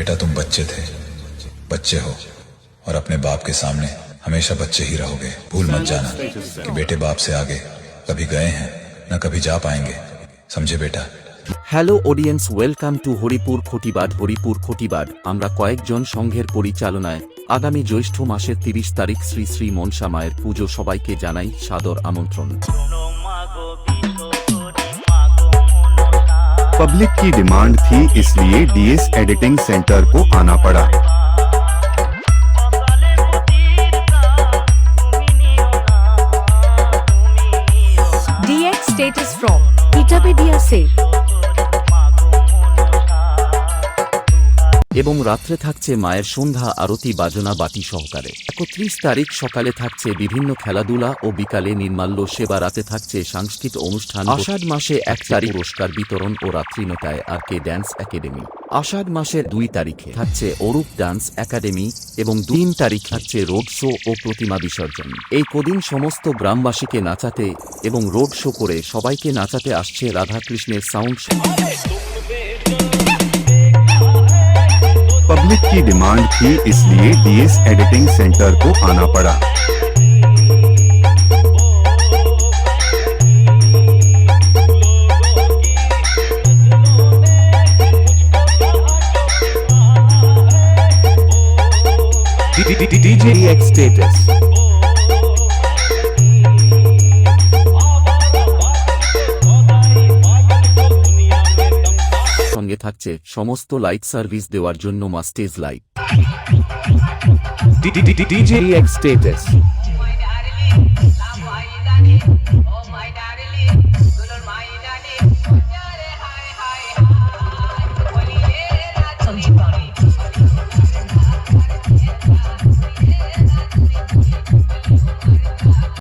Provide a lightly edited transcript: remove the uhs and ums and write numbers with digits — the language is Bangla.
बेटा तुम बच्चे थे, बच्चे हो और अपने बाप के सामने हमेशा बच्चे ही रहोगे। भूल मत जाना कि बेटे बाप से आगे कभी गए हैं न कभी जा पाएंगे, समझे बेटा। Hello audience, welcome to Haripur Khatibad. Haripur Khatibad আমরা কয়েকজন সংঘের পরিচালনায় আগামী জ্যৈষ্ঠ মাসের ৩০ তারিখ শ্রী শ্রী মনসা মায়ের পুজো, সবাইকে জানাই সাদর আমন্ত্রণ। पब्लिक की डिमांड थी, इसलिए डीएस एडिटिंग सेंटर को आना पड़ा। DX status from Itapedia Say। এবং রাত্রে থাকছে মায়ের সন্ধ্যা আরতি বাজনা বাটি সহকারে। ৩১ তারিখ সকালে থাকছে বিভিন্ন খেলাধুলা ও বিকালে নির্মাল্য সেবা, রাতে থাকছে সাংস্কৃতিক অনুষ্ঠান। আষাঢ় মাসে ১ তারিখ পুরস্কার বিতরণ ও রাত্রি ৯টায় RK ড্যান্স একাডেমি। আষাঢ় মাসের ২ তারিখে থাকছে অরূপ ডান্স একাডেমি এবং ৩ তারিখ থাকছে রোড শো ও প্রতিমা বিসর্জন। এই কদিন সমস্ত গ্রামবাসীকে নাচাতে এবং রোড শো করে সবাইকে নাচাতে আসছে রাধাকৃষ্ণের সাউন্ড। पब्लिक की डिमांड थी, इसलिए डीएस एडिटिंग सेंटर को आना पड़ा। DX status সঙ্গে থাকছে সমস্ত লাইট সার্ভিস দেওয়ার জন্য মাস্টেজ লাইট। DX status